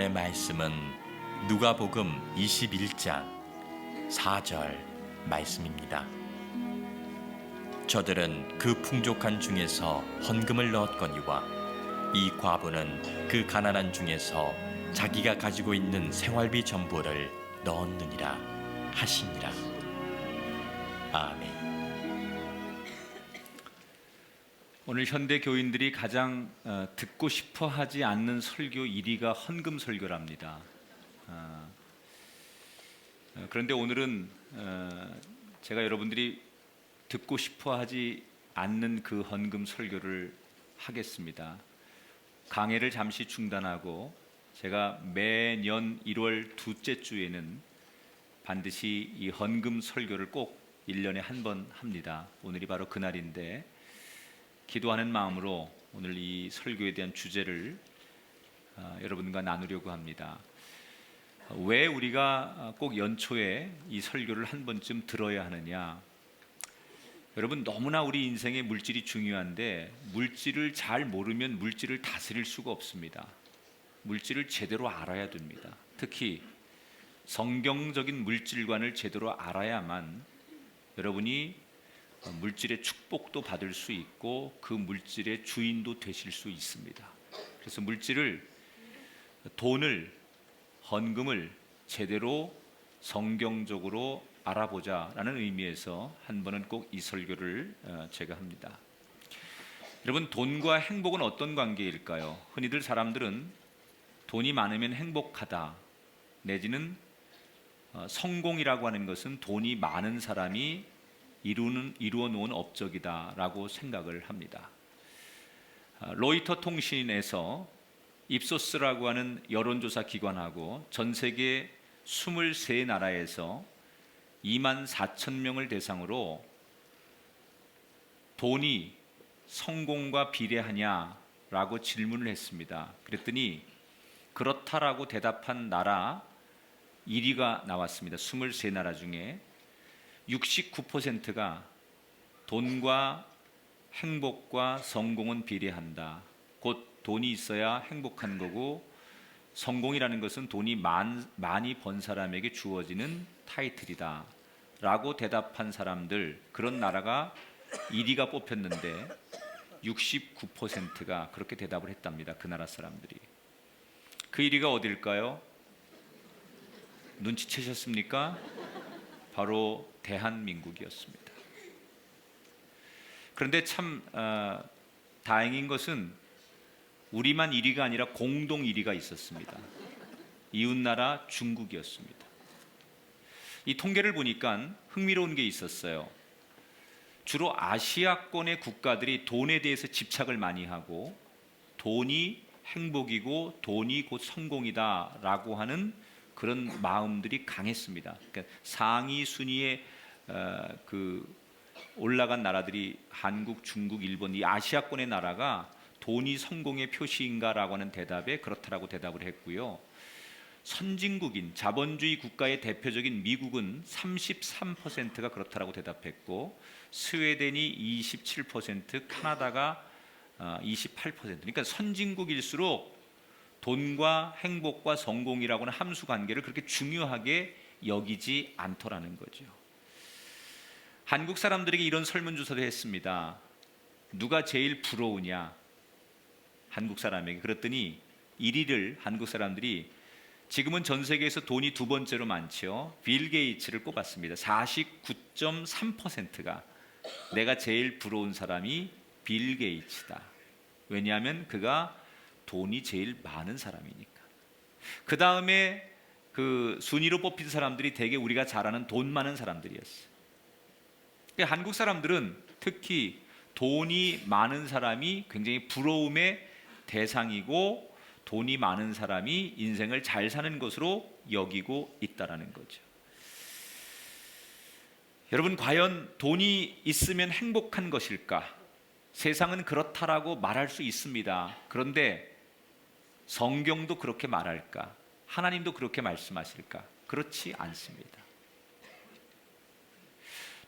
오늘의 말씀은 누가복음 21장 4절 말씀입니다. 저들은 그 풍족한 중에서 헌금을 넣었거니와 이 과부는 그 가난한 중에서 자기가 가지고 있는 생활비 전부를 넣었느니라 하시니라. 아멘. 오늘 현대 교인들이 가장 듣고 싶어 하지 않는 설교 1위가 헌금 설교랍니다. 그런데 오늘은 제가 여러분들이 듣고 싶어 하지 않는 그 헌금 설교를 하겠습니다. 강해를 잠시 중단하고 제가 매년 1월 둘째 주에는 반드시 이 헌금 설교를 꼭 1년에 한 번 합니다. 오늘이 바로 그날인데 기도하는 마음으로 오늘 이 설교에 대한 주제를 여러분과 나누려고 합니다. 왜 우리가 꼭 연초에 이 설교를 한 번쯤 들어야 하느냐? 여러분, 너무나 우리 인생에 물질이 중요한데 물질을 잘 모르면 물질을 다스릴 수가 없습니다. 물질을 제대로 알아야 됩니다. 특히 성경적인 물질관을 제대로 알아야만 여러분이 물질의 축복도 받을 수 있고 그 물질의 주인도 되실 수 있습니다. 그래서 돈을, 헌금을 제대로 성경적으로 알아보자라는 의미에서 한 번은 꼭 이 설교를 제가 합니다. 여러분, 돈과 행복은 어떤 관계일까요? 흔히들 사람들은 돈이 많으면 행복하다, 내지는 성공이라고 하는 것은 돈이 많은 사람이 이루어 놓은 업적이다라고 생각을 합니다. 로이터 통신에서 입소스라고 하는 여론조사 기관하고 전 세계 23나라에서 24,000명을 대상으로 돈이 성공과 비례하냐라고 질문을 했습니다. 그랬더니 그렇다라고 대답한 나라 1위가 나왔습니다. 23나라 중에 69%가 돈과 행복과 성공은 비례한다. 곧 돈이 있어야 행복한 거고 성공이라는 것은 돈이 많이 번 사람에게 주어지는 타이틀이다 라고 대답한 사람들, 그런 나라가 1위가 뽑혔는데 69%가 그렇게 대답을 했답니다. 그 나라 사람들이. 그 1위가 어딜까요? 눈치채셨습니까? 바로 대한민국이었습니다. 그런데 참 다행인 것은 우리만 1위가 아니라 공동 1위가 있었습니다. 이웃나라 중국이었습니다. 이 통계를 보니까 흥미로운 게 있었어요. 주로 아시아권의 국가들이 돈에 대해서 집착을 많이 하고 돈이 행복이고 돈이 곧 성공이다 라고 하는 그런 마음들이 강했습니다. 그러니까 상위 순위에 올라간 나라들이 한국, 중국, 일본, 이 아시아권의 나라가 돈이 성공의 표시인가라고 하는 대답에 그렇다라고 대답을 했고요. 선진국인 자본주의 국가의 대표적인 미국은 33%가 그렇다라고 대답했고, 스웨덴이 27%, 카나다가 28%. 그러니까 선진국일수록 돈과 행복과 성공이라고 하는 함수 관계를 그렇게 중요하게 여기지 않더라는 거죠. 한국 사람들에게 이런 설문조사도 했습니다. 누가 제일 부러우냐? 한국 사람에게. 그랬더니 1위를 한국 사람들이, 지금은 전 세계에서 돈이 두 번째로 많죠, 빌 게이츠를 꼽았습니다. 49.3%가 내가 제일 부러운 사람이 빌 게이츠다. 왜냐하면 그가 돈이 제일 많은 사람이니까. 그 다음에 그 순위로 뽑힌 사람들이 대개 우리가 잘 아는 돈 많은 사람들이었어요. 그러니까 한국 사람들은 특히 돈이 많은 사람이 굉장히 부러움의 대상이고 돈이 많은 사람이 인생을 잘 사는 것으로 여기고 있다는 거죠. 여러분, 과연 돈이 있으면 행복한 것일까? 세상은 그렇다라고 말할 수 있습니다. 그런데 성경도 그렇게 말할까? 하나님도 그렇게 말씀하실까? 그렇지 않습니다.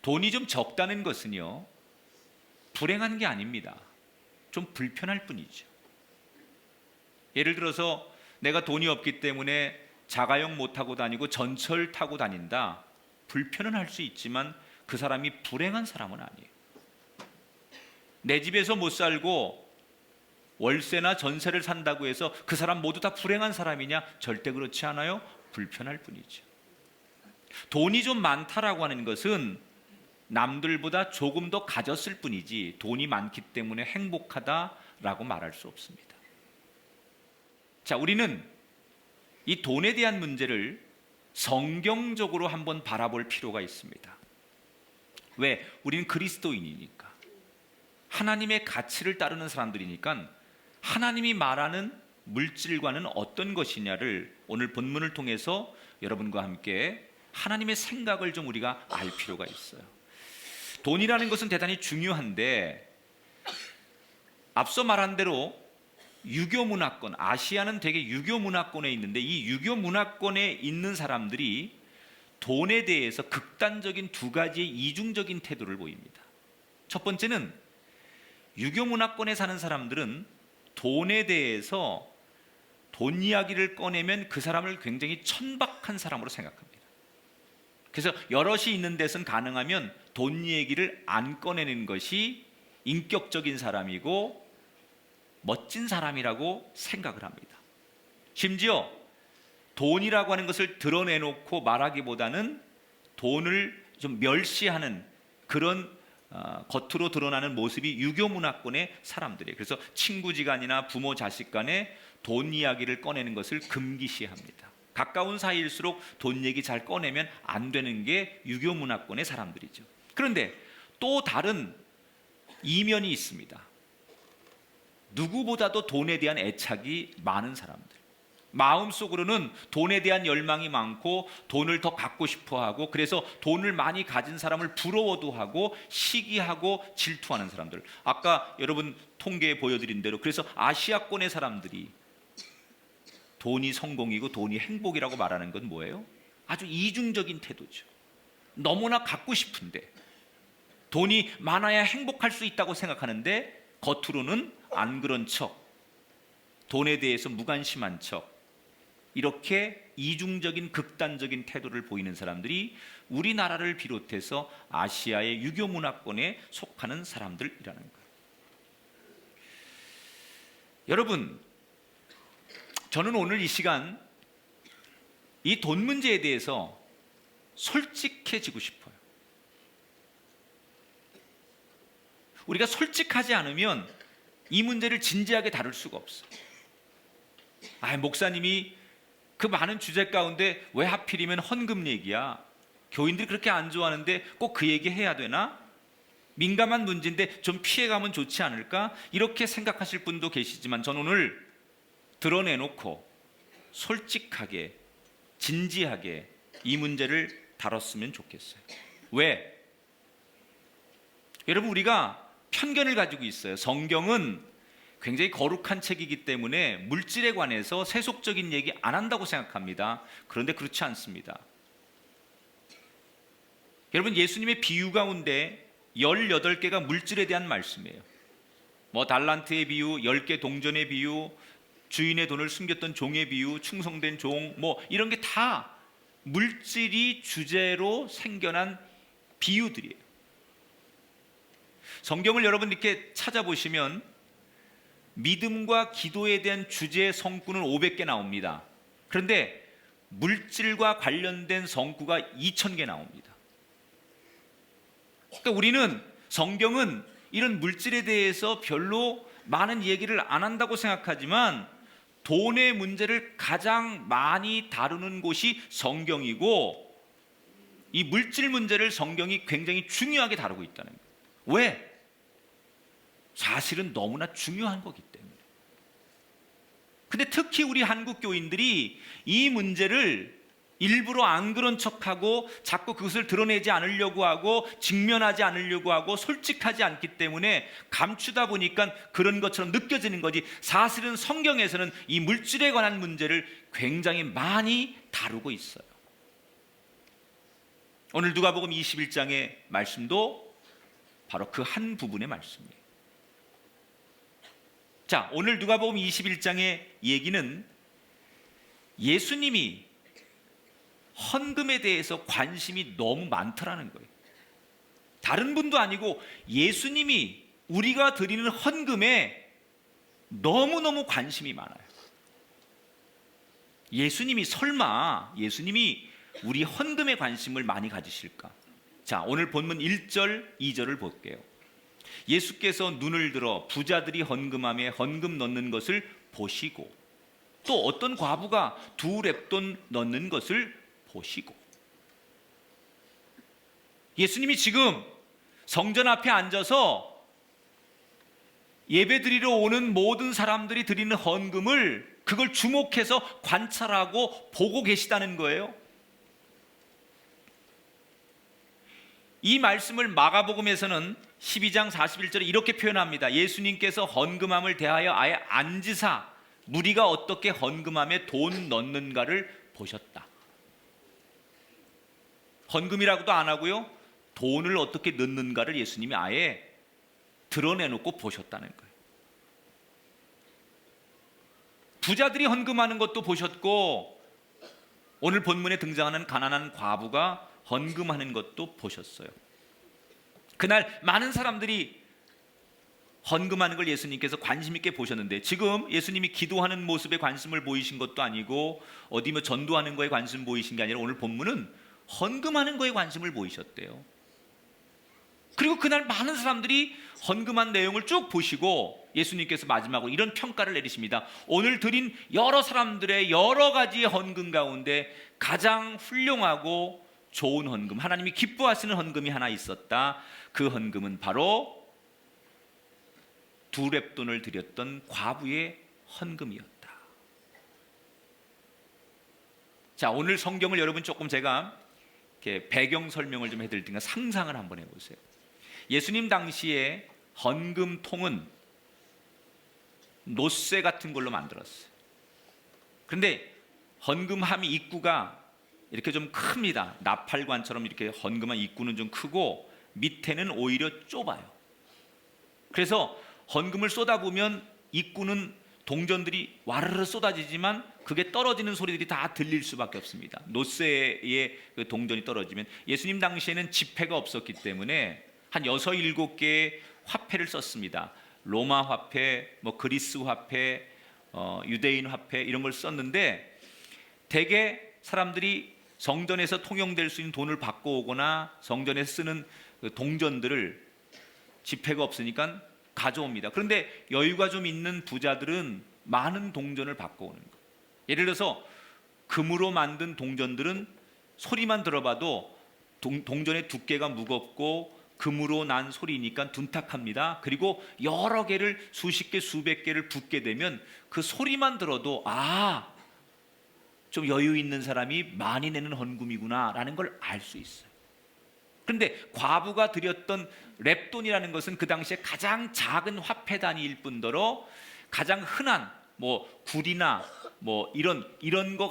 돈이 좀 적다는 것은요, 불행한 게 아닙니다. 좀 불편할 뿐이죠. 예를 들어서 내가 돈이 없기 때문에 자가용 못 타고 다니고 전철 타고 다닌다. 불편은 할 수 있지만 그 사람이 불행한 사람은 아니에요. 내 집에서 못 살고 월세나 전세를 산다고 해서 그 사람 모두 다 불행한 사람이냐? 절대 그렇지 않아요. 불편할 뿐이죠. 돈이 좀 많다라고 하는 것은 남들보다 조금 더 가졌을 뿐이지 돈이 많기 때문에 행복하다라고 말할 수 없습니다. 자, 우리는 이 돈에 대한 문제를 성경적으로 한번 바라볼 필요가 있습니다. 왜? 우리는 그리스도인이니까. 하나님의 가치를 따르는 사람들이니까 하나님이 말하는 물질과는 어떤 것이냐를 오늘 본문을 통해서 여러분과 함께 하나님의 생각을 좀 우리가 알 필요가 있어요. 돈이라는 것은 대단히 중요한데 앞서 말한 대로 유교 문화권, 아시아는 되게 유교 문화권에 있는데 이 유교 문화권에 있는 사람들이 돈에 대해서 극단적인 두 가지의 이중적인 태도를 보입니다. 첫 번째는 유교 문화권에 사는 사람들은 돈에 대해서 돈 이야기를 꺼내면 그 사람을 굉장히 천박한 사람으로 생각합니다. 그래서 여럿이 있는 데서는 가능하면 돈 얘기를 안 꺼내는 것이 인격적인 사람이고 멋진 사람이라고 생각을 합니다. 심지어 돈이라고 하는 것을 드러내놓고 말하기보다는 돈을 좀 멸시하는 그런 겉으로 드러나는 모습이 유교 문화권의 사람들이에요. 그래서 친구지간이나 부모 자식 간에 돈 이야기를 꺼내는 것을 금기시합니다. 가까운 사이일수록 돈 얘기 잘 꺼내면 안 되는 게 유교 문화권의 사람들이죠. 그런데 또 다른 이면이 있습니다. 누구보다도 돈에 대한 애착이 많은 사람들. 마음속으로는 돈에 대한 열망이 많고 돈을 더 갖고 싶어하고 그래서 돈을 많이 가진 사람을 부러워도 하고 시기하고 질투하는 사람들. 아까 여러분 통계에 보여드린 대로 그래서 아시아권의 사람들이 돈이 성공이고 돈이 행복이라고 말하는 건 뭐예요? 아주 이중적인 태도죠. 너무나 갖고 싶은데 돈이 많아야 행복할 수 있다고 생각하는데 겉으로는 안 그런 척, 돈에 대해서 무관심한 척, 이렇게 이중적인 극단적인 태도를 보이는 사람들이 우리나라를 비롯해서 아시아의 유교 문화권에 속하는 사람들이라는 거예요. 여러분, 저는 오늘 이 시간 이 돈 문제에 대해서 솔직해지고 싶어요. 우리가 솔직하지 않으면 이 문제를 진지하게 다룰 수가 없어요. 목사님이 그 많은 주제 가운데 왜 하필이면 헌금 얘기야? 교인들이 그렇게 안 좋아하는데 꼭 그 얘기 해야 되나? 민감한 문제인데 좀 피해가면 좋지 않을까? 이렇게 생각하실 분도 계시지만 저는 오늘 드러내놓고 솔직하게 진지하게 이 문제를 다뤘으면 좋겠어요. 왜? 여러분, 우리가 편견을 가지고 있어요. 성경은 굉장히 거룩한 책이기 때문에 물질에 관해서 세속적인 얘기 안 한다고 생각합니다. 그런데 그렇지 않습니다. 여러분, 예수님의 비유 가운데 18개가 물질에 대한 말씀이에요. 달란트의 비유, 10개 동전의 비유, 주인의 돈을 숨겼던 종의 비유, 충성된 종, 이런 게 다 물질이 주제로 생겨난 비유들이에요. 성경을 여러분 이렇게 찾아보시면 믿음과 기도에 대한 주제의 성구는 500개 나옵니다. 그런데 물질과 관련된 성구가 2000개 나옵니다. 그러니까 우리는 성경은 이런 물질에 대해서 별로 많은 얘기를 안 한다고 생각하지만 돈의 문제를 가장 많이 다루는 곳이 성경이고 이 물질 문제를 성경이 굉장히 중요하게 다루고 있다는 거예요. 왜? 사실은 너무나 중요한 거기 때문에. 근데 특히 우리 한국 교인들이 이 문제를 일부러 안 그런 척하고 자꾸 그것을 드러내지 않으려고 하고 직면하지 않으려고 하고 솔직하지 않기 때문에 감추다 보니까 그런 것처럼 느껴지는 거지, 사실은 성경에서는 이 물질에 관한 문제를 굉장히 많이 다루고 있어요. 오늘 누가복음 21장의 말씀도 바로 그 한 부분의 말씀이에요. 자, 오늘 누가복음 21장의 얘기는 예수님이 헌금에 대해서 관심이 너무 많더라는 거예요. 다른 분도 아니고 예수님이 우리가 드리는 헌금에 너무너무 관심이 많아요. 설마 예수님이 우리 헌금에 관심을 많이 가지실까? 자, 오늘 본문 1절, 2절을 볼게요. 예수께서 눈을 들어 부자들이 헌금함에 헌금 넣는 것을 보시고, 또 어떤 과부가 2렙돈 넣는 것을 보시고. 예수님이 지금 성전 앞에 앉아서 예배 드리러 오는 모든 사람들이 드리는 헌금을, 그걸 주목해서 관찰하고 보고 계시다는 거예요. 이 말씀을 마가복음에서는 12장 41절에 이렇게 표현합니다. 예수님께서 헌금함을 대하여 아예 앉으사 무리가 어떻게 헌금함에 돈 넣는가를 보셨다. 헌금이라고도 안 하고요, 돈을 어떻게 넣는가를 예수님이 아예 드러내놓고 보셨다는 거예요. 부자들이 헌금하는 것도 보셨고, 오늘 본문에 등장하는 가난한 과부가 헌금하는 것도 보셨어요. 그날 많은 사람들이 헌금하는 걸 예수님께서 관심 있게 보셨는데, 지금 예수님이 기도하는 모습에 관심을 보이신 것도 아니고 어디 뭐 전도하는 거에 관심 보이신 게 아니라 오늘 본문은 헌금하는 거에 관심을 보이셨대요. 그리고 그날 많은 사람들이 헌금한 내용을 쭉 보시고 예수님께서 마지막으로 이런 평가를 내리십니다. 오늘 드린 여러 사람들의 여러 가지의 헌금 가운데 가장 훌륭하고 좋은 헌금, 하나님이 기뻐하시는 헌금이 하나 있었다. 그 헌금은 바로 2렙돈을 드렸던 과부의 헌금이었다. 자, 오늘 성경을 여러분 조금 제가 이렇게 배경 설명을 좀 해드릴 테니까 상상을 한번 해보세요. 예수님 당시에 헌금통은 노쇠 같은 걸로 만들었어요. 그런데 헌금함이 입구가 이렇게 좀 큽니다. 나팔관처럼 이렇게 헌금한 입구는 좀 크고 밑에는 오히려 좁아요. 그래서 헌금을 쏟아보면 입구는 동전들이 와르르 쏟아지지만 그게 떨어지는 소리들이 다 들릴 수밖에 없습니다. 노쇠의 그 동전이 떨어지면, 예수님 당시에는 지폐가 없었기 때문에 한 6, 7개의 화폐를 썼습니다. 로마 화폐, 뭐 그리스 화폐, 유대인 화폐 이런 걸 썼는데, 대개 사람들이 성전에서 통용될 수 있는 돈을 받고 오거나 성전에서 쓰는 그 동전들을 지폐가 없으니까 가져옵니다. 그런데 여유가 좀 있는 부자들은 많은 동전을 받고 오는 거예요. 예를 들어서 금으로 만든 동전들은 소리만 들어봐도 동전의 두께가 무겁고 금으로 난 소리니까 둔탁합니다. 그리고 여러 개를, 수십 개, 수백 개를 붓게 되면 그 소리만 들어도 좀 여유 있는 사람이 많이 내는 헌금이구나 라는 걸 알 수 있어요. 그런데 과부가 드렸던 렙돈이라는 것은 그 당시에 가장 작은 화폐 단위일 뿐더러 가장 흔한 뭐 굴이나 뭐 이런 거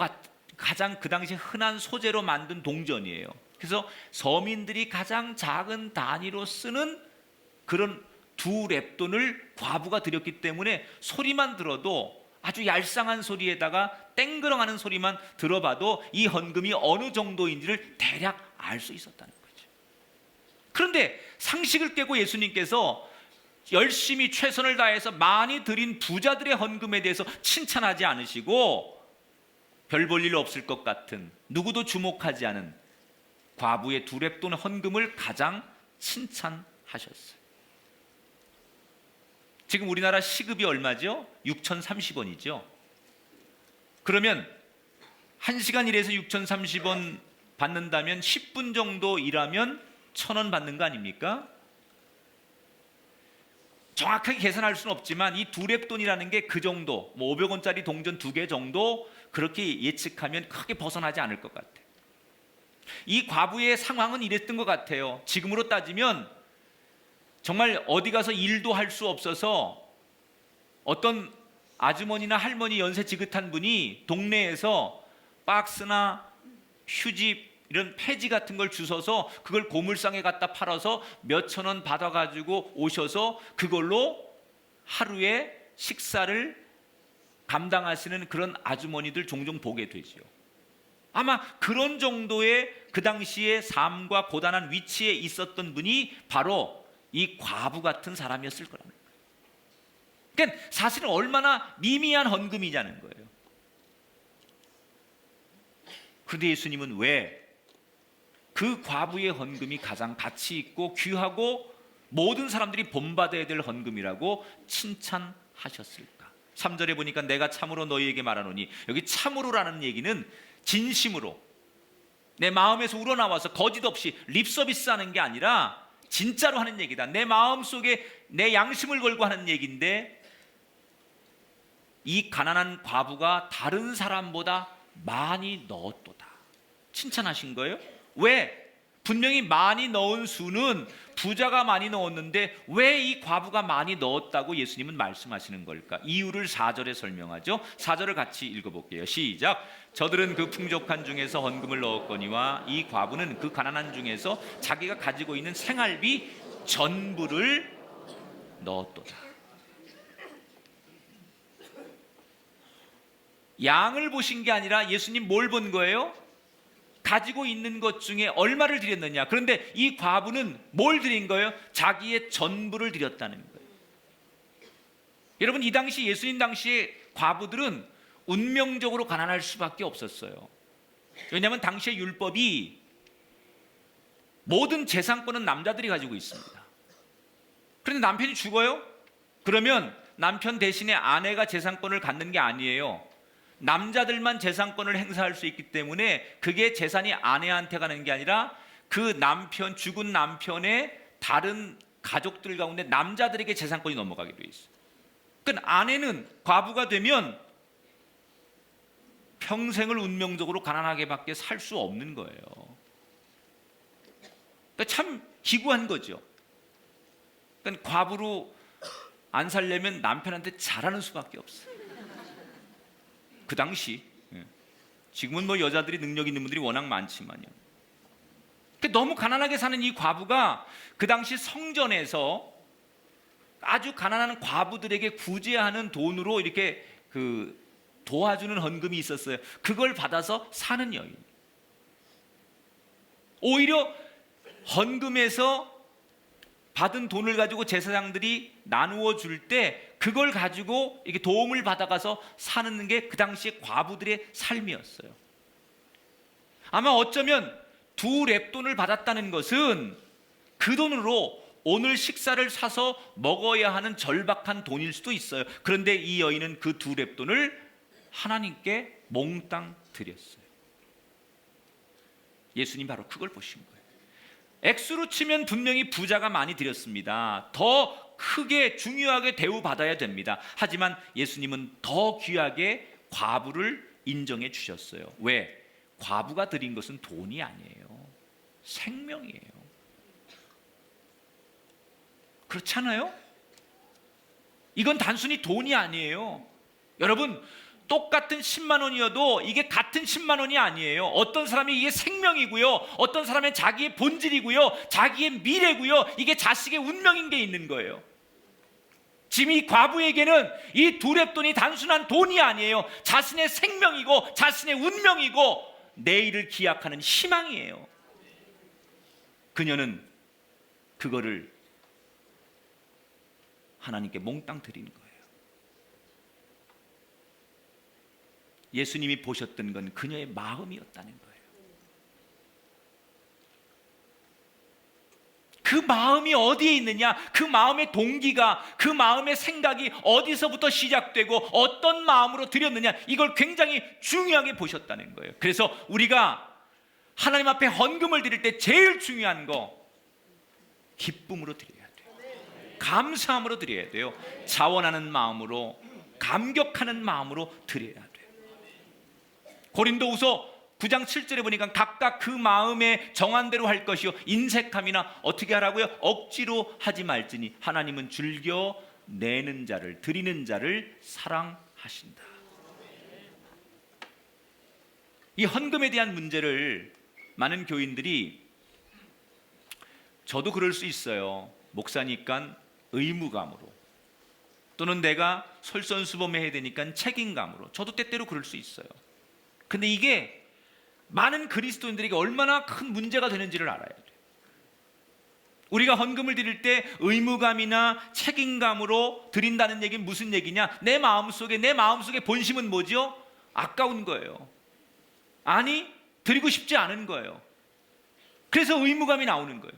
가장 그 당시에 흔한 소재로 만든 동전이에요. 그래서 서민들이 가장 작은 단위로 쓰는 그런 2렙돈을 과부가 드렸기 때문에 소리만 들어도, 아주 얄쌍한 소리에다가 땡그렁하는 소리만 들어봐도 이 헌금이 어느 정도인지를 대략 알 수 있었다는 거죠. 그런데 상식을 깨고 예수님께서 열심히 최선을 다해서 많이 드린 부자들의 헌금에 대해서 칭찬하지 않으시고, 별 볼 일 없을 것 같은, 누구도 주목하지 않은 과부의 2렙돈 헌금을 가장 칭찬하셨어요. 지금 우리나라 시급이 얼마죠? 6,030원이죠. 그러면 1시간 일해서 6,030원 받는다면 10분 정도 일하면 1,000원 받는 거 아닙니까? 정확하게 계산할 수는 없지만 이 2렙돈이라는 게 그 정도, 뭐 500원짜리 동전 2개 정도, 그렇게 예측하면 크게 벗어나지 않을 것 같아요. 이 과부의 상황은 이랬던 것 같아요. 지금으로 따지면 정말 어디 가서 일도 할 수 없어서 어떤 아주머니나 할머니 연세 지긋한 분이 동네에서 박스나 휴지, 이런 폐지 같은 걸 주워서 그걸 고물상에 갖다 팔아서 몇천 원 받아가지고 오셔서 그걸로 하루에 식사를 감당하시는 그런 아주머니들 종종 보게 되죠. 아마 그런 정도의 그 당시의 삶과 고단한 위치에 있었던 분이 바로 이 과부 같은 사람이었을 거라는 거예요. 그러니까 사실은 얼마나 미미한 헌금이냐는 거예요. 그런데 예수님은 왜 그 과부의 헌금이 가장 가치 있고 귀하고 모든 사람들이 본받아야 될 헌금이라고 칭찬하셨을까? 3절에 보니까 내가 참으로 너희에게 말하노니, 여기 참으로라는 얘기는 진심으로 내 마음에서 우러나와서 거짓 없이 립서비스하는 게 아니라 진짜로 하는 얘기다. 내 마음속에 내 양심을 걸고 하는 얘기인데, 이 가난한 과부가 다른 사람보다 많이 넣었도다. 칭찬하신 거예요. 왜? 분명히 많이 넣은 수는 부자가 많이 넣었는데 왜 이 과부가 많이 넣었다고 예수님은 말씀하시는 걸까? 이유를 4절에 설명하죠. 4절을 같이 읽어볼게요. 시작. 저들은 그 풍족한 중에서 헌금을 넣었거니와 이 과부는 그 가난한 중에서 자기가 가지고 있는 생활비 전부를 넣었도다. 양을 보신 게 아니라 예수님 뭘 본 거예요? 가지고 있는 것 중에 얼마를 드렸느냐. 그런데 이 과부는 뭘 드린 거예요? 자기의 전부를 드렸다는 거예요. 여러분, 이 당시 예수님 당시에 과부들은 운명적으로 가난할 수밖에 없었어요. 왜냐하면 당시의 율법이 모든 재산권은 남자들이 가지고 있습니다. 그런데 남편이 죽어요? 그러면 남편 대신에 아내가 재산권을 갖는 게 아니에요. 남자들만 재산권을 행사할 수 있기 때문에 그게 재산이 아내한테 가는 게 아니라 그 남편, 죽은 남편의 다른 가족들 가운데 남자들에게 재산권이 넘어가게 돼 있어요. 그러니까 아내는 과부가 되면 평생을 운명적으로 가난하게밖에 살 수 없는 거예요. 그러니까 참 기구한 거죠. 그러니까 과부로 안 살려면 남편한테 잘하는 수밖에 없어요. 그 당시, 지금은 뭐 여자들이 능력 있는 분들이 워낙 많지만요. 너무 가난하게 사는 이 과부가 그 당시 성전에서 아주 가난한 과부들에게 구제하는 돈으로 이렇게 그 도와주는 헌금이 있었어요. 그걸 받아서 사는 여인. 오히려 헌금에서 받은 돈을 가지고 제사장들이 나누어 줄 때 그걸 가지고 이렇게 도움을 받아가서 사는 게 그 당시에 과부들의 삶이었어요. 아마 어쩌면 2렙돈을 받았다는 것은 그 돈으로 오늘 식사를 사서 먹어야 하는 절박한 돈일 수도 있어요. 그런데 이 여인은 그 2렙돈을 하나님께 몽땅 드렸어요. 예수님 바로 그걸 보신 거예요. 액수로 치면 분명히 부자가 많이 드렸습니다. 더 크게 중요하게 대우받아야 됩니다. 하지만 예수님은 더 귀하게 과부를 인정해 주셨어요. 왜? 과부가 드린 것은 돈이 아니에요. 생명이에요. 그렇잖아요? 이건 단순히 돈이 아니에요. 여러분, 똑같은 10만 원이어도 이게 같은 10만 원이 아니에요. 어떤 사람이 이게 생명이고요, 어떤 사람은 자기의 본질이고요, 자기의 미래고요, 이게 자식의 운명인 게 있는 거예요. 지금 이 과부에게는 이 2렙돈이 단순한 돈이 아니에요. 자신의 생명이고 자신의 운명이고 내일을 기약하는 희망이에요. 그녀는 그거를 하나님께 몽땅 드린 거예요. 예수님이 보셨던 건 그녀의 마음이었다는 거예요. 그 마음이 어디에 있느냐, 그 마음의 동기가, 그 마음의 생각이 어디서부터 시작되고 어떤 마음으로 드렸느냐, 이걸 굉장히 중요하게 보셨다는 거예요. 그래서 우리가 하나님 앞에 헌금을 드릴 때 제일 중요한 거, 기쁨으로 드려야 돼요. 감사함으로 드려야 돼요. 자원하는 마음으로, 감격하는 마음으로 드려야 돼요. 고린도후서 9장 7절에 보니까 각각 그 마음에 정한 대로 할 것이요, 인색함이나 어떻게 하라고요? 억지로 하지 말지니 하나님은 즐겨 내는 자를, 드리는 자를 사랑하신다. 이 헌금에 대한 문제를 많은 교인들이, 저도 그럴 수 있어요, 목사니까 의무감으로, 또는 내가 솔선수범해야 되니까 책임감으로, 저도 때때로 그럴 수 있어요. 근데 이게 많은 그리스도인들에게 얼마나 큰 문제가 되는지를 알아야 돼요. 우리가 헌금을 드릴 때 의무감이나 책임감으로 드린다는 얘기는 무슨 얘기냐? 내 마음속에 본심은 뭐죠? 아까운 거예요. 아니, 드리고 싶지 않은 거예요. 그래서 의무감이 나오는 거예요.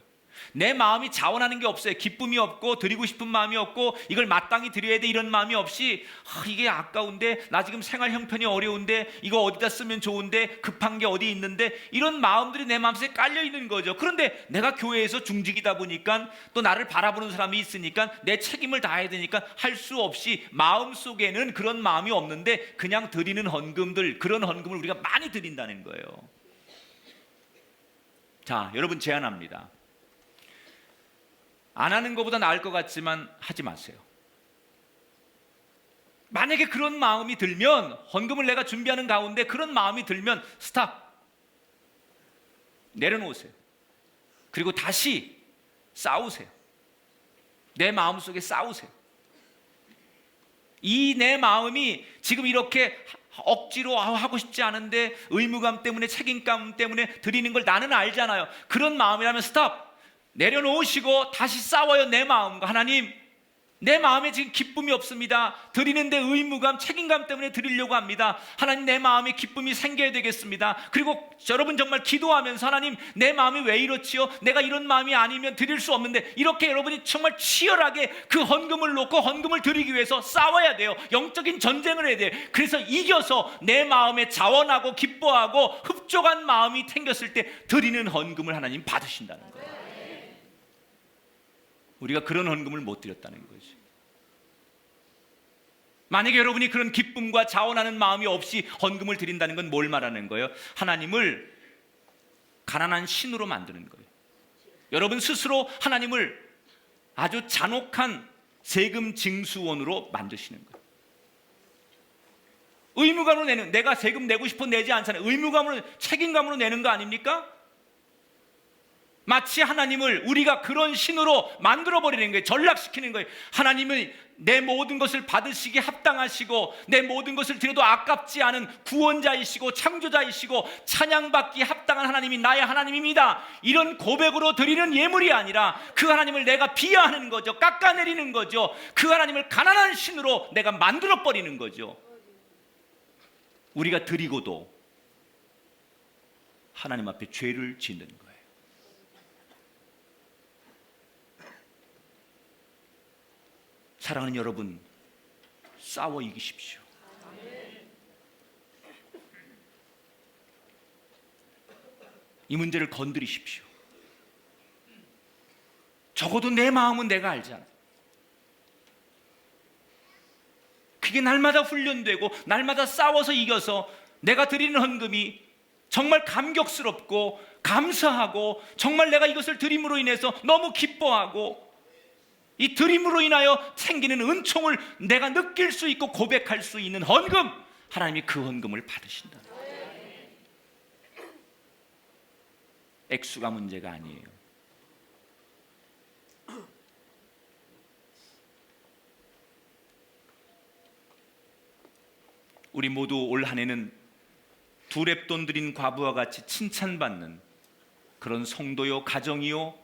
내 마음이 자원하는 게 없어요. 기쁨이 없고 드리고 싶은 마음이 없고 이걸 마땅히 드려야 돼 이런 마음이 없이 이게 아까운데, 나 지금 생활 형편이 어려운데, 이거 어디다 쓰면 좋은데, 급한 게 어디 있는데, 이런 마음들이 내 마음속에 깔려 있는 거죠. 그런데 내가 교회에서 중직이다 보니까, 또 나를 바라보는 사람이 있으니까 내 책임을 다해야 되니까 할 수 없이 마음속에는 그런 마음이 없는데 그냥 드리는 헌금들, 그런 헌금을 우리가 많이 드린다는 거예요. 자, 여러분 제안합니다. 안 하는 것보다 나을 것 같지만 하지 마세요. 만약에 그런 마음이 들면, 헌금을 내가 준비하는 가운데 그런 마음이 들면 스탑, 내려놓으세요. 그리고 다시 싸우세요. 내 마음속에 싸우세요. 이 내 마음이 지금 이렇게 억지로 하고 싶지 않은데 의무감 때문에, 책임감 때문에 드리는 걸 나는 알잖아요. 그런 마음이라면 스탑, 내려놓으시고 다시 싸워요. 내 마음과 하나님, 내 마음에 지금 기쁨이 없습니다. 드리는데 의무감, 책임감 때문에 드리려고 합니다. 하나님, 내 마음에 기쁨이 생겨야 되겠습니다. 그리고 여러분 정말 기도하면서 하나님, 내 마음이 왜 이렇지요? 내가 이런 마음이 아니면 드릴 수 없는데, 이렇게 여러분이 정말 치열하게 그 헌금을 놓고 헌금을 드리기 위해서 싸워야 돼요. 영적인 전쟁을 해야 돼요. 그래서 이겨서 내 마음에 자원하고 기뻐하고 흡족한 마음이 생겼을 때 드리는 헌금을 하나님 받으신다는 거예요. 우리가 그런 헌금을 못 드렸다는 거지. 만약에 여러분이 그런 기쁨과 자원하는 마음이 없이 헌금을 드린다는 건 뭘 말하는 거예요? 하나님을 가난한 신으로 만드는 거예요. 여러분 스스로 하나님을 아주 잔혹한 세금 징수원으로 만드시는 거예요. 의무감으로 내는, 내가 세금 내고 싶어 내지 않잖아요. 의무감으로, 책임감으로 내는 거 아닙니까? 마치 하나님을 우리가 그런 신으로 만들어버리는 거예요. 전락시키는 거예요. 하나님은 내 모든 것을 받으시기에 합당하시고 내 모든 것을 드려도 아깝지 않은 구원자이시고 창조자이시고 찬양받기에 합당한 하나님이 나의 하나님입니다. 이런 고백으로 드리는 예물이 아니라 그 하나님을 내가 비하하는 거죠. 깎아내리는 거죠. 그 하나님을 가난한 신으로 내가 만들어버리는 거죠. 우리가 드리고도 하나님 앞에 죄를 짓는 거예요. 사랑하는 여러분, 싸워 이기십시오. 이 문제를 건드리십시오. 적어도 내 마음은 내가 알잖아. 그게 날마다 훈련되고 날마다 싸워서 이겨서 내가 드리는 헌금이 정말 감격스럽고 감사하고, 정말 내가 이것을 드림으로 인해서 너무 기뻐하고, 이 드림으로 인하여 생기는 은총을 내가 느낄 수 있고 고백할 수 있는 헌금, 하나님이 그 헌금을 받으신다. 액수가 문제가 아니에요. 우리 모두 올 한 해는 두 랩돈 드린 과부와 같이 칭찬받는 그런 성도요, 가정이요,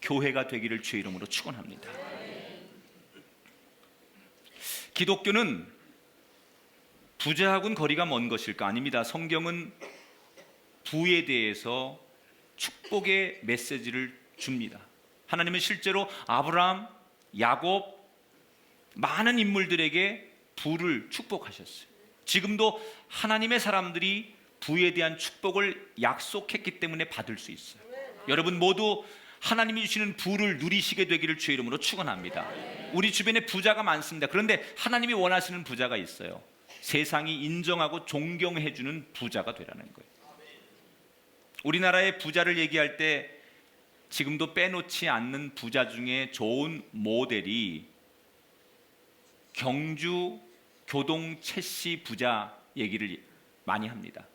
교회가 되기를 주의 이름으로 축원합니다. 기독교는 부자하고는 거리가 먼 것일까? 아닙니다. 성경은 부에 대해서 축복의 메시지를 줍니다. 하나님은 실제로 아브라함, 야곱, 많은 인물들에게 부를 축복하셨어요. 지금도 하나님의 사람들이 부에 대한 축복을 약속했기 때문에 받을 수 있어요. 여러분 모두 하나님이 주시는 부를 누리시게 되기를 주의 이름으로 축원합니다. 우리 주변에 부자가 많습니다. 그런데 하나님이 원하시는 부자가 있어요. 세상이 인정하고 존경해 주는 부자가 되라는 거예요. 우리나라의 부자를 얘기할 때 지금도 빼놓지 않는 부자 중에 좋은 모델이 경주 교동 최씨 부자 얘기를 많이 합니다.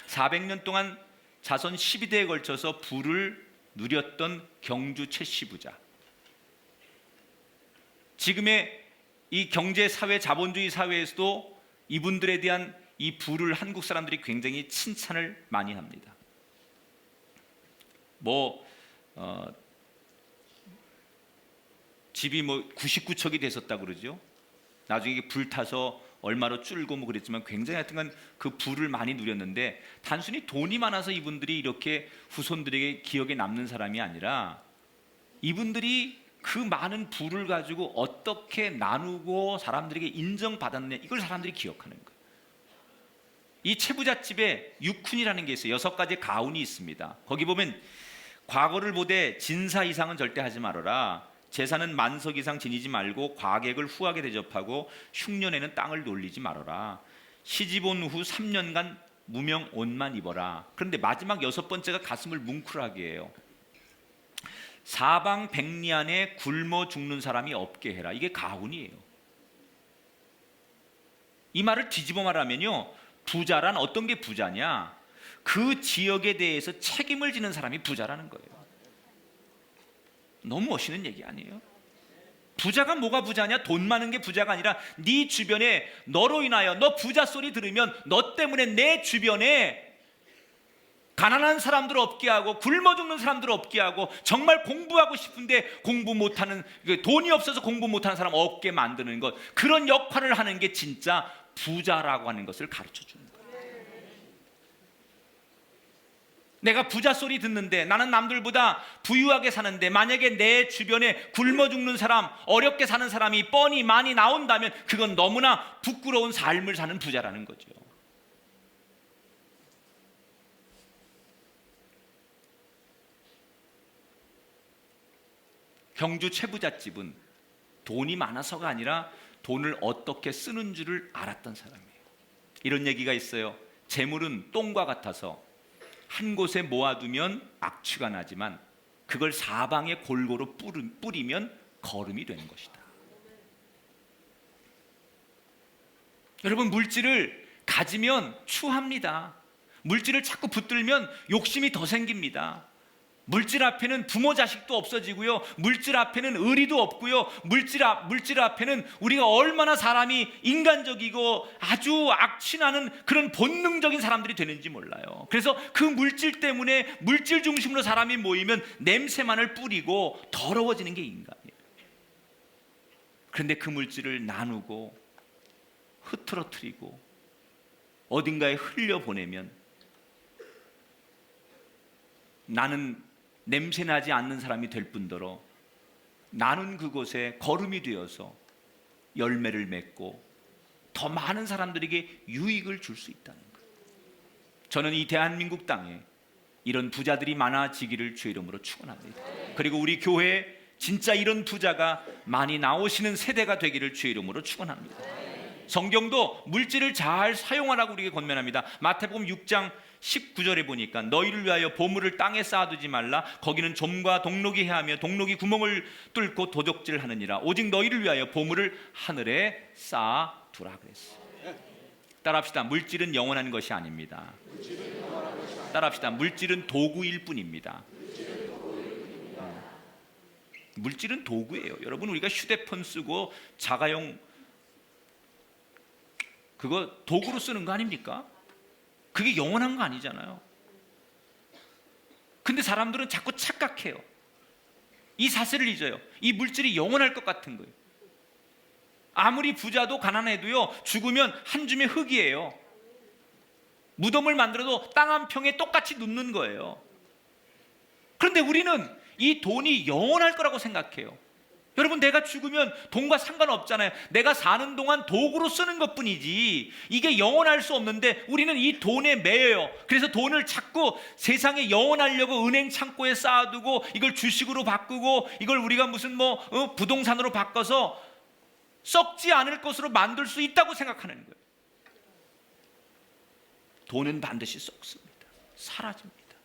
400년 동안 자손 12대에 걸쳐서 부를 누렸던 경주 최씨 부자. 지금의 이 경제 사회, 자본주의 사회에서도 이분들에 대한 이 부를 한국 사람들이 굉장히 칭찬을 많이 합니다. 집이 99척이 됐었다 그러죠. 나중에 이게 불타서 얼마로 줄고 그랬지만 굉장히 하여튼간 그 부를 많이 누렸는데, 단순히 돈이 많아서 이분들이 이렇게 후손들에게 기억에 남는 사람이 아니라 이분들이 그 많은 부를 가지고 어떻게 나누고 사람들에게 인정받았느냐, 이걸 사람들이 기억하는 거예요. 이 채부잣집에 육훈이라는 게 있어요. 6가지 가훈이 있습니다. 거기 보면 과거를 보되 진사 이상은 절대 하지 말아라. 제사는 만석 이상 지니지 말고 과객을 후하게 대접하고 흉년에는 땅을 놀리지 말아라. 시집 온 후 3년간 무명 옷만 입어라. 그런데 마지막 6번째가 가슴을 뭉클하게 해요. 사방 백리 안에 굶어 죽는 사람이 없게 해라. 이게 가훈이에요. 이 말을 뒤집어 말하면요, 부자란 어떤 게 부자냐? 그 지역에 대해서 책임을 지는 사람이 부자라는 거예요. 너무 멋있는 얘기 아니에요? 부자가 뭐가 부자냐? 돈 많은 게 부자가 아니라 네 주변에 너로 인하여, 너 부자 소리 들으면 너 때문에 내 주변에 가난한 사람들 없게 하고 굶어 죽는 사람들 없게 하고 정말 공부하고 싶은데 공부 못하는, 돈이 없어서 공부 못하는 사람 없게 만드는 것, 그런 역할을 하는 게 진짜 부자라고 하는 것을 가르쳐 주는 거예요. 내가 부자 소리 듣는데, 나는 남들보다 부유하게 사는데 만약에 내 주변에 굶어 죽는 사람, 어렵게 사는 사람이 뻔히 많이 나온다면 그건 너무나 부끄러운 삶을 사는 부자라는 거죠. 경주 채부잣집은 돈이 많아서가 아니라 돈을 어떻게 쓰는 줄을 알았던 사람이에요. 이런 얘기가 있어요. 재물은 똥과 같아서 한 곳에 모아두면 악취가 나지만 그걸 사방에 골고루 뿌리면 거름이 되는 것이다. 여러분, 물질을 가지면 추합니다. 물질을 자꾸 붙들면 욕심이 더 생깁니다. 물질 앞에는 부모 자식도 없어지고요, 물질 앞에는 의리도 없고요, 물질 앞에는 우리가 얼마나 사람이 인간적이고 아주 악취나는 그런 본능적인 사람들이 되는지 몰라요. 그래서 그 물질 때문에 물질 중심으로 사람이 모이면 냄새만을 뿌리고 더러워지는 게 인간이에요. 그런데 그 물질을 나누고 흐트러뜨리고 어딘가에 흘려보내면 나는 냄새나지 않는 사람이 될 뿐더러 나는 그곳에 거름이 되어서 열매를 맺고 더 많은 사람들에게 유익을 줄 수 있다는 거예요. 저는 이 대한민국 땅에 이런 부자들이 많아지기를 주의 이름으로 축원합니다. 그리고 우리 교회에 진짜 이런 부자가 많이 나오시는 세대가 되기를 주의 이름으로 축원합니다. 성경도 물질을 잘 사용하라고 우리에게 권면합니다. 마태복음 6장 19절에 보니까 너희를 위하여 보물을 땅에 쌓아두지 말라. 거기는 좀과 동록이 해하며 동록이 구멍을 뚫고 도적질하느니라. 오직 너희를 위하여 보물을 하늘에 쌓아두라 그랬어요. 따라합시다. 물질은 영원한 것이 아닙니다. 따라합시다. 물질은 도구일 뿐입니다. 물질은 도구예요. 여러분, 우리가 휴대폰 쓰고 자가용 그거 도구로 쓰는 거 아닙니까? 그게 영원한 거 아니잖아요. 근데 사람들은 자꾸 착각해요. 이 사실을 잊어요. 이 물질이 영원할 것 같은 거예요. 아무리 부자도 가난해도요, 죽으면 한 줌의 흙이에요. 무덤을 만들어도 땅 한 평에 똑같이 눕는 거예요. 그런데 우리는 이 돈이 영원할 거라고 생각해요. 여러분, 내가 죽으면 돈과 상관없잖아요. 내가 사는 동안 도구로 쓰는 것뿐이지 이게 영원할 수 없는데 우리는 이 돈에 매여요. 그래서 돈을 자꾸 세상에 영원하려고 은행 창고에 쌓아두고 이걸 주식으로 바꾸고 이걸 우리가 무슨 부동산으로 바꿔서 썩지 않을 것으로 만들 수 있다고 생각하는 거예요. 돈은 반드시 썩습니다. 사라집니다.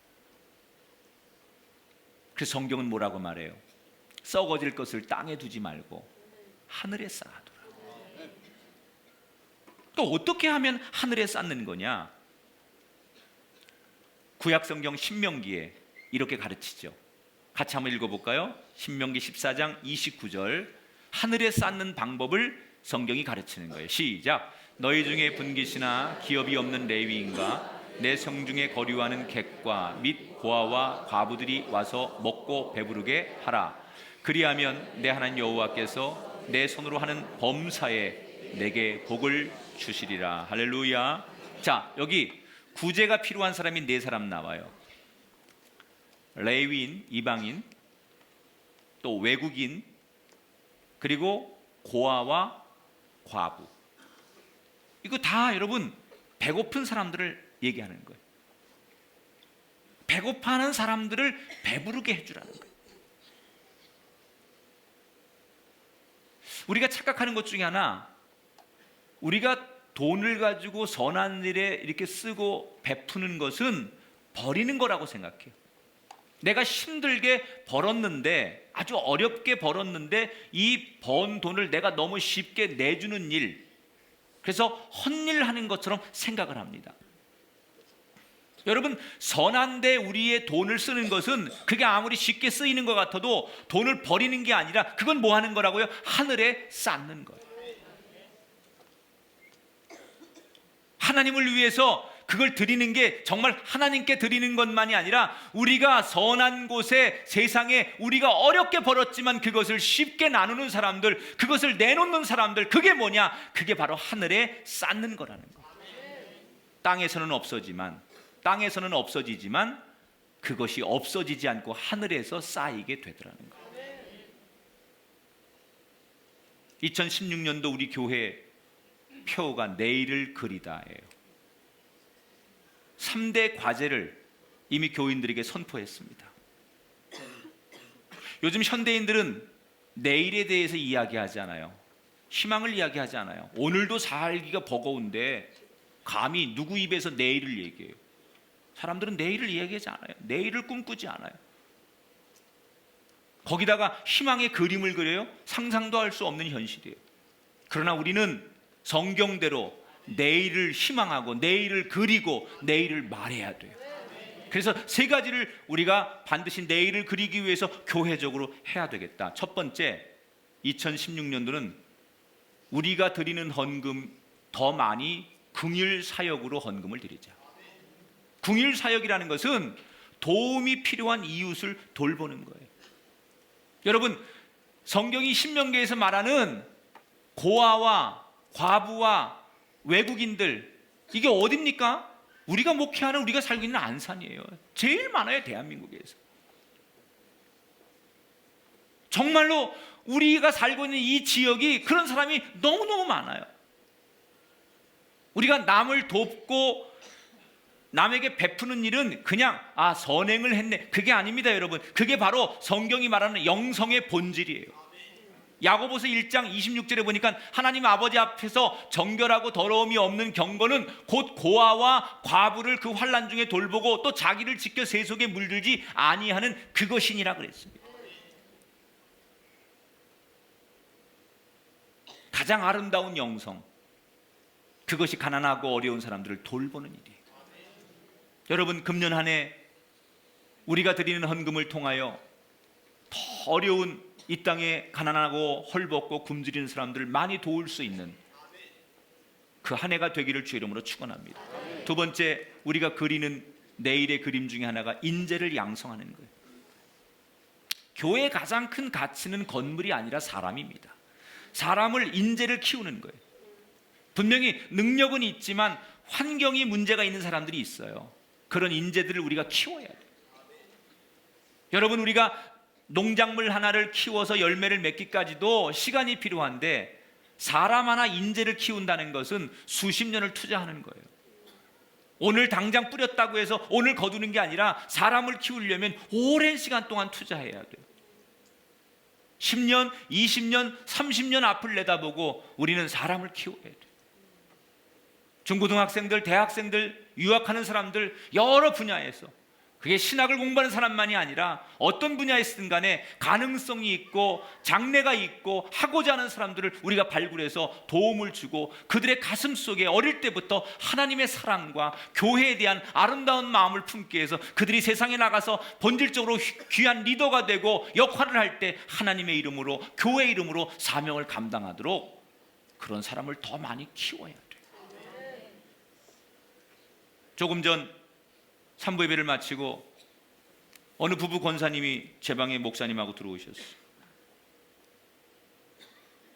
그래서 성경은 뭐라고 말해요? 썩어질 것을 땅에 두지 말고 하늘에 쌓아두라. 또 어떻게 하면 하늘에 쌓는 거냐? 구약성경 신명기에 이렇게 가르치죠. 같이 한번 읽어볼까요? 신명기 14장 29절. 하늘에 쌓는 방법을 성경이 가르치는 거예요. 시작. 너희 중에 분깃이나 기업이 없는 레위인과 내 성중에 거류하는 객과 및 고아와 과부들이 와서 먹고 배부르게 하라. 그리하면 내 하나님 여호와께서 내 손으로 하는 범사에 내게 복을 주시리라. 할렐루야. 자, 여기 구제가 필요한 사람이 네 사람 나와요. 레위인, 이방인, 또 외국인, 그리고 고아와 과부. 이거 다 여러분 배고픈 사람들을 얘기하는 거예요. 배고파하는 사람들을 배부르게 해주라는 거예요. 우리가 착각하는 것 중에 하나, 우리가 돈을 가지고 선한 일에 이렇게 쓰고 베푸는 것은 버리는 거라고 생각해요. 내가 힘들게 벌었는데, 아주 어렵게 벌었는데 이 번 돈을 내가 너무 쉽게 내주는 일, 그래서 헛일하는 것처럼 생각을 합니다. 여러분, 선한 데 우리의 돈을 쓰는 것은 그게 아무리 쉽게 쓰이는 것 같아도 돈을 버리는 게 아니라 그건 뭐 하는 거라고요? 하늘에 쌓는 거예요. 하나님을 위해서 그걸 드리는 게 정말 하나님께 드리는 것만이 아니라 우리가 선한 곳에, 세상에 우리가 어렵게 벌었지만 그것을 쉽게 나누는 사람들, 그것을 내놓는 사람들, 그게 뭐냐? 그게 바로 하늘에 쌓는 거라는 거예요. 땅에서는 없어지지만 그것이 없어지지 않고 하늘에서 쌓이게 되더라는 거예요. 2016년도 우리 교회 표가 내일을 그리다예요. 3대 과제를 이미 교인들에게 선포했습니다. 요즘 현대인들은 내일에 대해서 이야기하지 않아요. 희망을 이야기하지 않아요. 오늘도 살기가 버거운데 감히 누구 입에서 내일을 얘기해요. 사람들은 내일을 이야기하지 않아요. 내일을 꿈꾸지 않아요. 거기다가 희망의 그림을 그려요. 상상도 할 수 없는 현실이에요. 그러나 우리는 성경대로 내일을 희망하고 내일을 그리고 내일을 말해야 돼요. 그래서 세 가지를 우리가 반드시 내일을 그리기 위해서 교회적으로 해야 되겠다. 첫 번째, 2016년도는 우리가 드리는 헌금 더 많이 긍휼 사역으로 헌금을 드리자. 긍휼 사역이라는 것은 도움이 필요한 이웃을 돌보는 거예요. 여러분, 성경이 신명기에서 말하는 고아와 과부와 외국인들, 이게 어딥니까? 우리가 목회하는, 우리가 살고 있는 안산이에요. 제일 많아요, 대한민국에서. 정말로 우리가 살고 있는 이 지역이 그런 사람이 너무너무 많아요. 우리가 남을 돕고 남에게 베푸는 일은 그냥 선행을 했네, 그게 아닙니다, 여러분. 그게 바로 성경이 말하는 영성의 본질이에요. 야고보서 1장 26절에 보니까 하나님 아버지 앞에서 정결하고 더러움이 없는 경건은 곧 고아와 과부를 그 환난 중에 돌보고 또 자기를 지켜 세속에 물들지 아니하는 그것이니라 그랬습니다. 가장 아름다운 영성, 그것이 가난하고 어려운 사람들을 돌보는 일이에요. 여러분, 금년 한 해 우리가 드리는 헌금을 통하여 더 어려운 이 땅에 가난하고 헐벗고 굶주리는 사람들을 많이 도울 수 있는 그 한 해가 되기를 주 이름으로 축원합니다. 두 번째, 우리가 그리는 내일의 그림 중에 하나가 인재를 양성하는 거예요. 교회의 가장 큰 가치는 건물이 아니라 사람입니다. 사람을, 인재를 키우는 거예요. 분명히 능력은 있지만 환경이 문제가 있는 사람들이 있어요. 그런 인재들을 우리가 키워야 돼요. 여러분, 우리가 농작물 하나를 키워서 열매를 맺기까지도 시간이 필요한데 사람 하나 인재를 키운다는 것은 수십 년을 투자하는 거예요. 오늘 당장 뿌렸다고 해서 오늘 거두는 게 아니라 사람을 키우려면 오랜 시간 동안 투자해야 돼요. 10년, 20년, 30년 앞을 내다보고 우리는 사람을 키워야 돼요. 중고등학생들, 대학생들, 유학하는 사람들, 여러 분야에서, 그게 신학을 공부하는 사람만이 아니라 어떤 분야에서든 간에 가능성이 있고 장래가 있고 하고자 하는 사람들을 우리가 발굴해서 도움을 주고 그들의 가슴 속에 어릴 때부터 하나님의 사랑과 교회에 대한 아름다운 마음을 품게 해서 그들이 세상에 나가서 본질적으로 귀한 리더가 되고 역할을 할 때 하나님의 이름으로, 교회 이름으로 사명을 감당하도록 그런 사람을 더 많이 키워야 돼요. 조금 전 산부 예배를 마치고 어느 부부 권사님이 제 방에 목사님하고 들어오셨어요.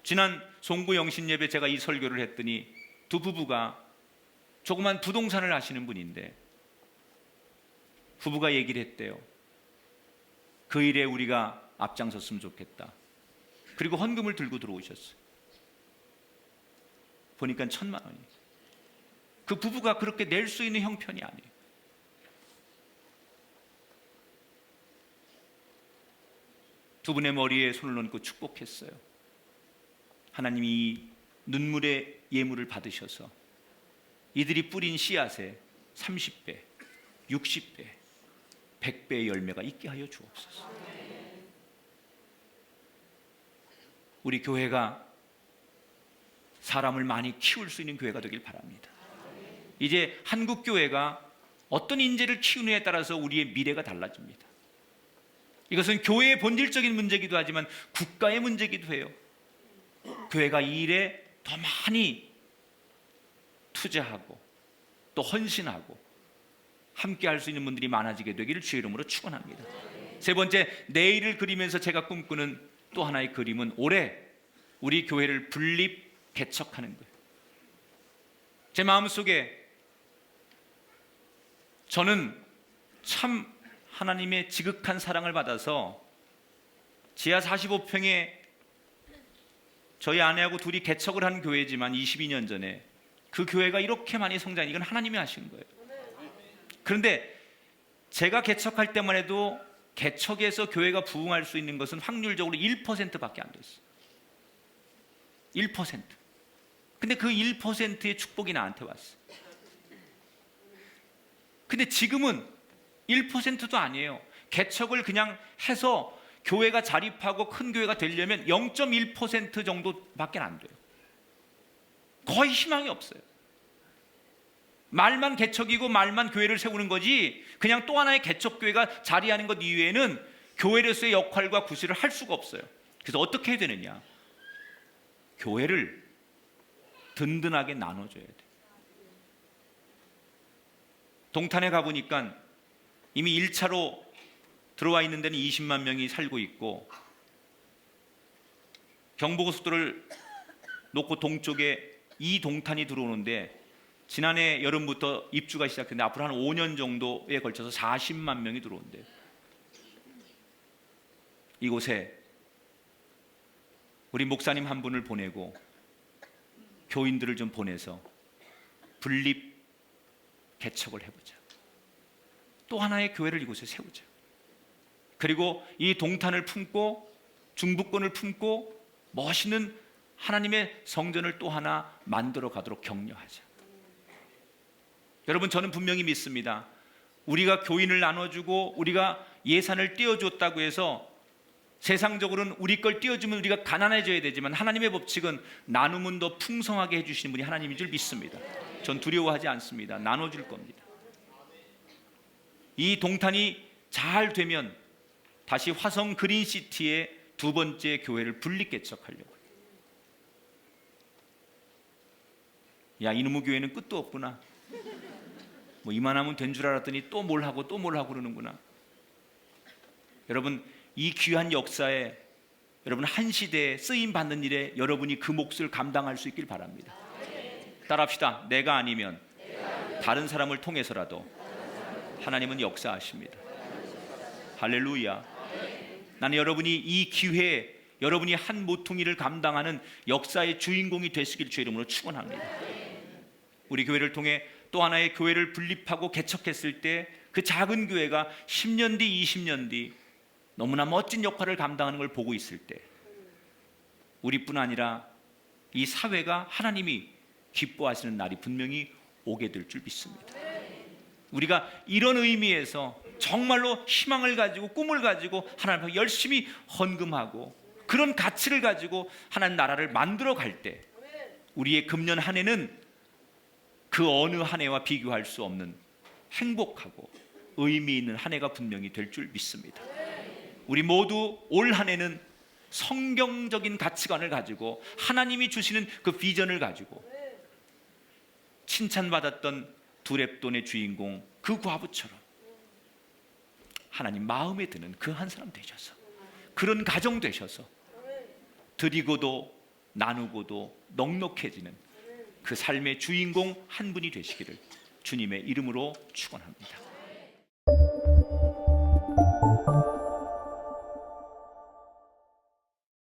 지난 송구 영신 예배 제가 이 설교를 했더니 두 부부가 조그만 부동산을 하시는 분인데 부부가 얘기를 했대요. 그 일에 우리가 앞장섰으면 좋겠다. 그리고 헌금을 들고 들어오셨어요. 보니까 1,000만 원이에요. 그 부부가 그렇게 낼 수 있는 형편이 아니에요. 두 분의 머리에 손을 얹고 축복했어요. 하나님이 이 눈물의 예물을 받으셔서 이들이 뿌린 씨앗에 30배, 60배, 100배의 열매가 있게 하여 주옵소서. 우리 교회가 사람을 많이 키울 수 있는 교회가 되길 바랍니다. 이제 한국 교회가 어떤 인재를 키우느냐에 따라서 우리의 미래가 달라집니다. 이것은 교회의 본질적인 문제이기도 하지만 국가의 문제이기도 해요. 교회가 이 일에 더 많이 투자하고 또 헌신하고 함께 할 수 있는 분들이 많아지게 되기를 주의 이름으로 축원합니다. 세 번째, 내일을 그리면서 제가 꿈꾸는 또 하나의 그림은 올해 우리 교회를 분립 개척하는 거예요. 제 마음속에 저는 참 하나님의 지극한 사랑을 받아서 지하 45평에 저희 아내하고 둘이 개척을 한 교회지만 22년 전에 그 교회가 이렇게 많이 성장한 이건 하나님이 하신 거예요. 그런데 제가 개척할 때만 해도 개척에서 교회가 부흥할 수 있는 것은 확률적으로 1%밖에 안 됐어요. 1%. 근데 그 1%의 축복이 나한테 왔어요. 근데 지금은 1%도 아니에요. 개척을 그냥 해서 교회가 자립하고 큰 교회가 되려면 0.1% 정도밖에 안 돼요. 거의 희망이 없어요. 말만 개척이고 말만 교회를 세우는 거지 그냥 또 하나의 개척교회가 자리하는 것 이외에는 교회로서의 역할과 구실을 할 수가 없어요. 그래서 어떻게 해야 되느냐? 교회를 든든하게 나눠줘야 돼요. 동탄에 가보니까 이미 1차로 들어와 있는 데는 20만 명이 살고 있고 경부고속도로를 놓고 동쪽에 이 동탄이 들어오는데 지난해 여름부터 입주가 시작됐는데 앞으로 한 5년 정도에 걸쳐서 40만 명이 들어온대요. 이곳에 우리 목사님 한 분을 보내고 교인들을 좀 보내서 분립 개척을 해보자. 또 하나의 교회를 이곳에 세우자. 그리고 이 동탄을 품고 중부권을 품고 멋있는 하나님의 성전을 또 하나 만들어 가도록 격려하자. 여러분, 저는 분명히 믿습니다. 우리가 교인을 나눠주고 우리가 예산을 띄워줬다고 해서 세상적으로는 우리 걸 띄워주면 우리가 가난해져야 되지만 하나님의 법칙은 나누면 더 풍성하게 해주시는 분이 하나님인 줄 믿습니다. 전 두려워하지 않습니다. 나눠줄 겁니다. 이 동탄이 잘 되면 다시 화성 그린시티의 두 번째 교회를 분립 개척하려고. 야, 이놈의 교회는 끝도 없구나. 뭐 이만하면 된 줄 알았더니 또 뭘 하고 또 뭘 하고 그러는구나. 여러분, 이 귀한 역사에 여러분 한 시대에 쓰임 받는 일에 여러분이 그 몫을 감당할 수 있길 바랍니다. 따라합시다. 내가 아니면 다른 사람을 통해서라도 하나님은 역사하십니다. 할렐루야. 나는 여러분이 이 기회에 여러분이 한 모퉁이를 감당하는 역사의 주인공이 되시길 주의 이름으로 축원합니다. 우리 교회를 통해 또 하나의 교회를 분립하고 개척했을 때 그 작은 교회가 10년 뒤 20년 뒤 너무나 멋진 역할을 감당하는 걸 보고 있을 때 우리뿐 아니라 이 사회가 하나님이 기뻐하시는 날이 분명히 오게 될 줄 믿습니다. 우리가 이런 의미에서 정말로 희망을 가지고 꿈을 가지고 하나님 앞에 열심히 헌금하고 그런 가치를 가지고 하나님 나라를 만들어 갈 때 우리의 금년 한 해는 그 어느 한 해와 비교할 수 없는 행복하고 의미 있는 한 해가 분명히 될 줄 믿습니다. 우리 모두 올 한 해는 성경적인 가치관을 가지고 하나님이 주시는 그 비전을 가지고 칭찬받았던 두 렙돈의 주인공 그 과부처럼 하나님 마음에 드는 그 한 사람 되셔서, 그런 가정 되셔서 드리고도 나누고도 넉넉해지는 그 삶의 주인공 한 분이 되시기를 주님의 이름으로 축원합니다.